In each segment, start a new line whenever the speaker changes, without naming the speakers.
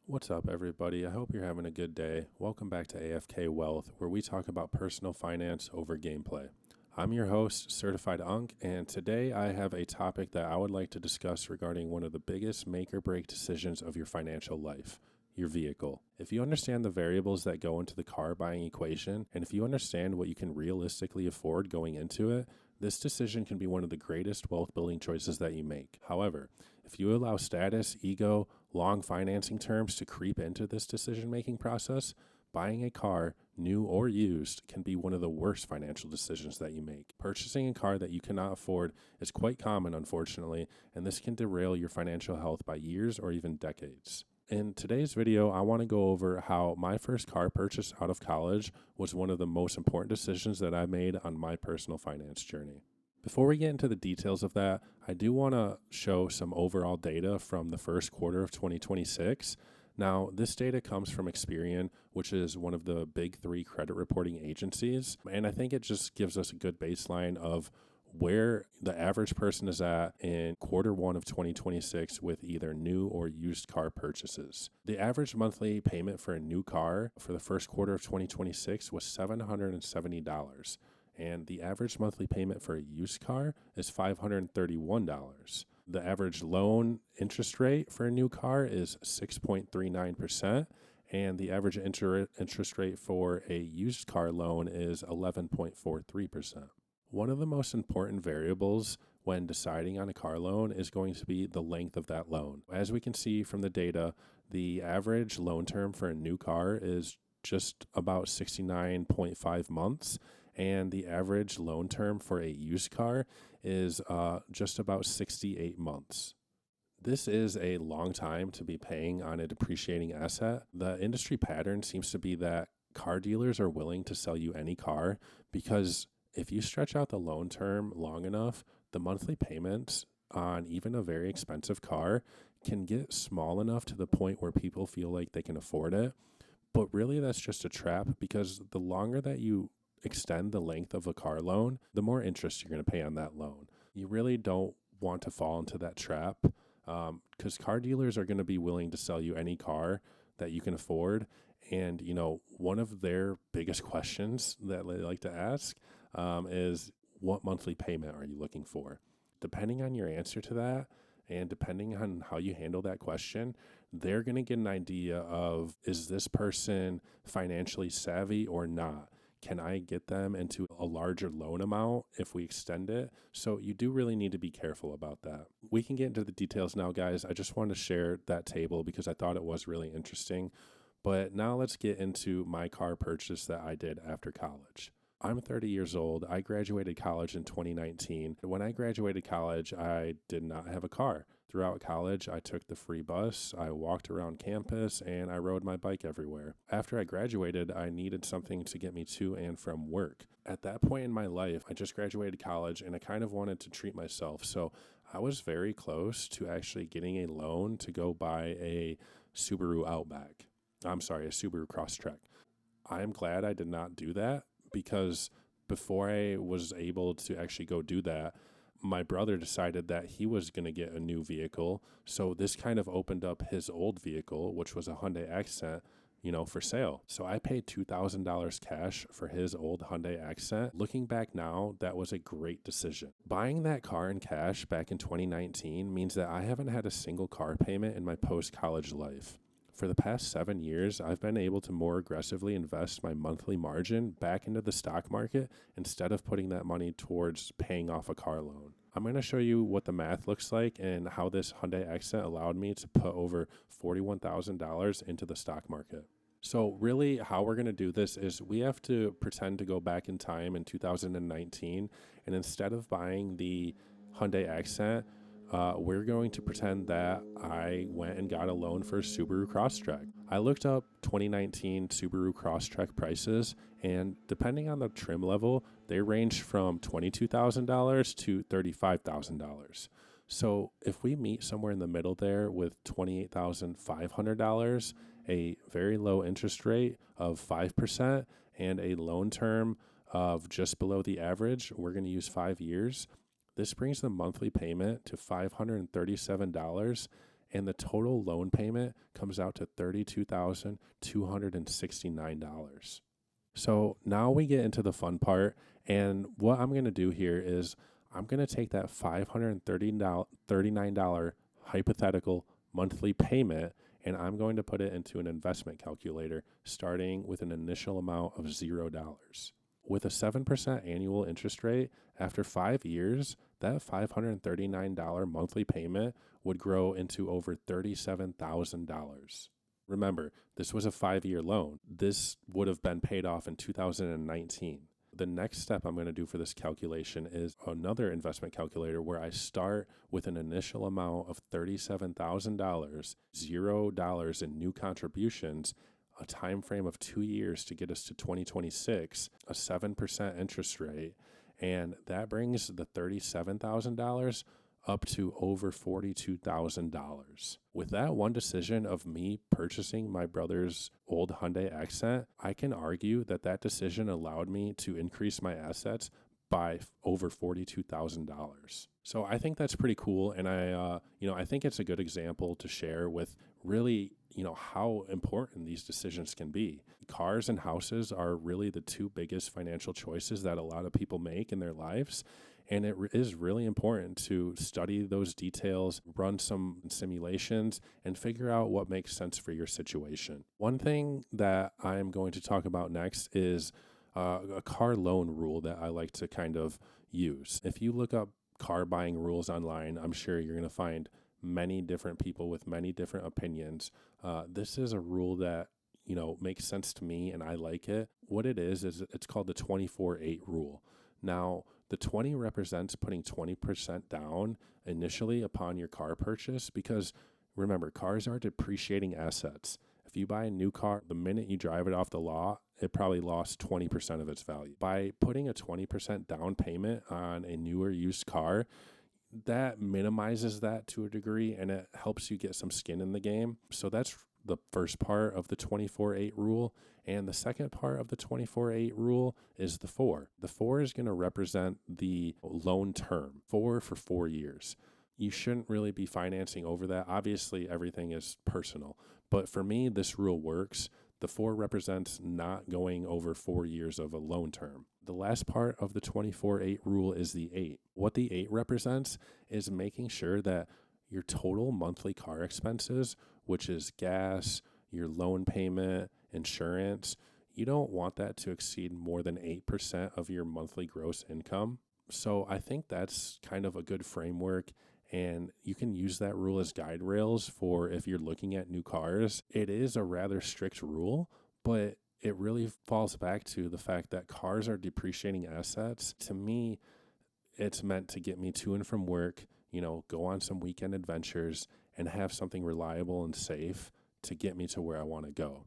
What's up, everybody? I hope you're having a good day. Welcome back to AFK Wealth, where we talk about personal finance over gameplay. I'm your host, Certified Unk, and today I have a topic that I would like to discuss regarding one of the biggest make or break decisions of your financial life. Your vehicle. If you understand the variables that go into the car buying equation, and if you understand what you can realistically afford going into it, this decision can be one of the greatest wealth building choices that you make. However, if you allow status, ego, long financing terms to creep into this decision making process, buying a car, new or used, can be one of the worst financial decisions that you make. Purchasing a car that you cannot afford is quite common, unfortunately, and this can derail your financial health by years or even decades. In today's video, I want to go over how my first car purchase out of college was one of the most important decisions that I made on my personal finance journey. Before we get into the details of that, I do want to show some overall data from the first quarter of 2026. Now, this data comes from Experian, which is one of the big three credit reporting agencies, and I think it just gives us a good baseline of where the average person is at in quarter one of 2026 with either new or used car purchases. The average monthly payment for a new car for the first quarter of 2026 was $770. And the average monthly payment for a used car is $531. The average loan interest rate for a new car is 6.39%, and the average interest rate for a used car loan is 11.43%. One of the most important variables when deciding on a car loan is going to be the length of that loan. As we can see from the data, the average loan term for a new car is just about 69.5 months, and the average loan term for a used car is just about 68 months. This is a long time to be paying on a depreciating asset. The industry pattern seems to be that car dealers are willing to sell you any car because if you stretch out the loan term long enough, the monthly payments on even a very expensive car can get small enough to the point where people feel like they can afford it. But really, that's just a trap because the longer that you extend the length of a car loan, the more interest you're going to pay on that loan. You really don't want to fall into that trap because car dealers are going to be willing to sell you any car that you can afford. And, one of their biggest questions that they like to ask is what monthly payment are you looking for? Depending on your answer to that and depending on how you handle that question, they're going to get an idea of, is this person financially savvy or not? Can I get them into a larger loan amount if we extend it? So you do really need to be careful about that. We can get into the details now, guys. I just wanted to share that table because I thought it was really interesting. But now let's get into my car purchase that I did after college. I'm 30 years old. I graduated college in 2019. When I graduated college, I did not have a car. Throughout college, I took the free bus, I walked around campus, and I rode my bike everywhere. After I graduated, I needed something to get me to and from work. At that point in my life, I just graduated college and I kind of wanted to treat myself. So I was very close to actually getting a loan to go buy a Subaru Outback. I'm sorry, a Subaru Crosstrek. I'm glad I did not do that because before I was able to actually go do that, my brother decided that he was going to get a new vehicle. So this kind of opened up his old vehicle, which was a Hyundai Accent, for sale. So I paid $2,000 cash for his old Hyundai Accent. Looking back now, that was a great decision. Buying that car in cash back in 2019 means that I haven't had a single car payment in my post-college life. For the past 7 years, I've been able to more aggressively invest my monthly margin back into the stock market instead of putting that money towards paying off a car loan. I'm going to show you what the math looks like and how this Hyundai Accent allowed me to put over $41,000 into the stock market. So really how we're going to do this is we have to pretend to go back in time in 2019, and instead of buying the Hyundai Accent, we're going to pretend that I went and got a loan for a Subaru Crosstrek. I looked up 2019 Subaru Crosstrek prices, and depending on the trim level, they range from $22,000 to $35,000. So if we meet somewhere in the middle there with $28,500, a very low interest rate of 5%, and a loan term of just below the average, we're going to use 5 years. This brings the monthly payment to $537 and the total loan payment comes out to $32,269. So now we get into the fun part, and what I'm going to do here is I'm going to take that $539 hypothetical monthly payment, and I'm going to put it into an investment calculator starting with an initial amount of $0. With a 7% annual interest rate, after 5 years, that $539 monthly payment would grow into over $37,000. Remember, this was a 5-year loan. This would have been paid off in 2019. The next step I'm going to do for this calculation is another investment calculator where I start with an initial amount of $37,000, $0 in new contributions, a time frame of 2 years to get us to 2026, a 7% interest rate, and that brings the $37,000 up to over $42,000. With that one decision of me purchasing my brother's old Hyundai Accent, I can argue that that decision allowed me to increase my assets by over $42,000. So I think that's pretty cool, and I think it's a good example to share with really, how important these decisions can be. Cars and houses are really the two biggest financial choices that a lot of people make in their lives. And it is really important to study those details, run some simulations, and figure out what makes sense for your situation. One thing that I'm going to talk about next is a car loan rule that I like to kind of use. If you look up car buying rules online, I'm sure you're going to find many different people with many different opinions. This is a rule that makes sense to me, and I like it. What it is it's called the 24/8 rule. Now, the 20 represents putting 20% down initially upon your car purchase because remember, cars are depreciating assets. If you buy a new car, the minute you drive it off the lot, it probably lost 20% of its value. By putting a 20% down payment on a newer used car, that minimizes that to a degree and it helps you get some skin in the game. So that's the first part of the 24/8 rule. And the second part of the 24/8 rule is the 4. The 4 is going to represent the loan term, 4 for 4 years. You shouldn't really be financing over that. Obviously, everything is personal. But for me, this rule works. The 4 represents not going over 4 years of a loan term. The last part of the 24/8 rule is the 8. What the 8 represents is making sure that your total monthly car expenses, which is gas, your loan payment, insurance, you don't want that to exceed more than 8% of your monthly gross income. So I think that's kind of a good framework, and you can use that rule as guide rails for if you're looking at new cars. It is a rather strict rule, but it really falls back to the fact that cars are depreciating assets. To me, it's meant to get me to and from work, go on some weekend adventures and have something reliable and safe to get me to where I want to go.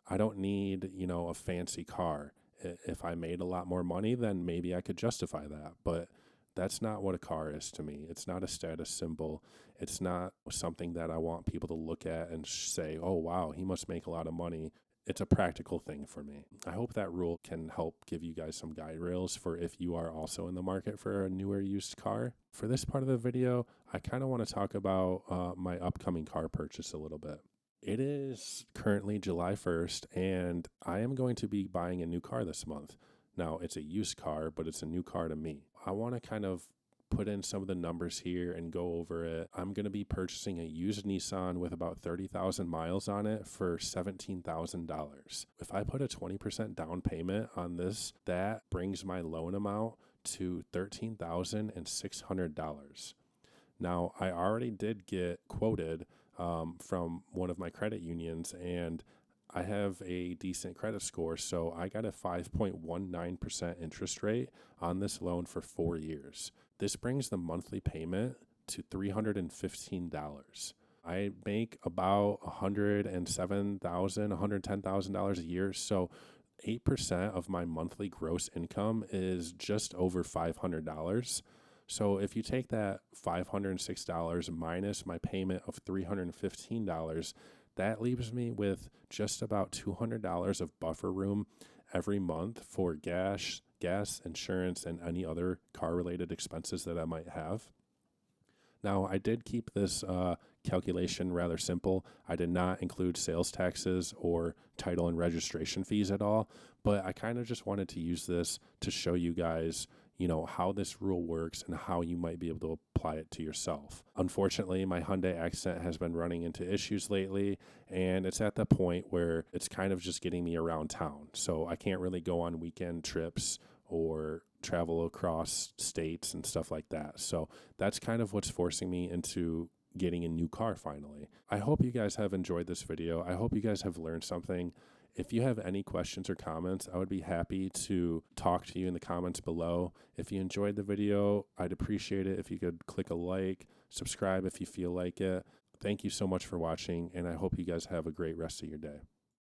I don't need, a fancy car. If I made a lot more money, then maybe I could justify that. But that's not what a car is to me. It's not a status symbol. It's not something that I want people to look at and say, oh, wow, he must make a lot of money. It's a practical thing for me. I hope that rule can help give you guys some guide rails for if you are also in the market for a newer used car. For this part of the video, I kind of want to talk about my upcoming car purchase a little bit. It is currently July 1st, and I am going to be buying a new car this month. Now, it's a used car, but it's a new car to me. I want to kind of put in some of the numbers here and go over it. I'm going to be purchasing a used Nissan with about 30,000 miles on it for $17,000. If I put a 20% down payment on this, that brings my loan amount to $13,600. Now, I already did get quoted from one of my credit unions, and I have a decent credit score, so I got a 5.19% interest rate on this loan for 4 years. This brings the monthly payment to $315. I make about $107,000, $110,000 a year, so 8% of my monthly gross income is just over $500. So if you take that $506 minus my payment of $315, that leaves me with just about $200 of buffer room every month for gas, insurance, and any other car-related expenses that I might have. Now, I did keep this calculation rather simple. I did not include sales taxes or title and registration fees at all, but I kind of just wanted to use this to show you guys, how this rule works and how you might be able to apply it to yourself. Unfortunately, my Hyundai Accent has been running into issues lately, and it's at the point where it's kind of just getting me around town. So I can't really go on weekend trips or travel across states and stuff like that. So that's kind of what's forcing me into getting a new car finally. I hope you guys have enjoyed this video. I hope you guys have learned something. If you have any questions or comments, I would be happy to talk to you in the comments below. If you enjoyed the video, I'd appreciate it if you could click a like, subscribe if you feel like it. Thank you so much for watching, and I hope you guys have a great rest of your day.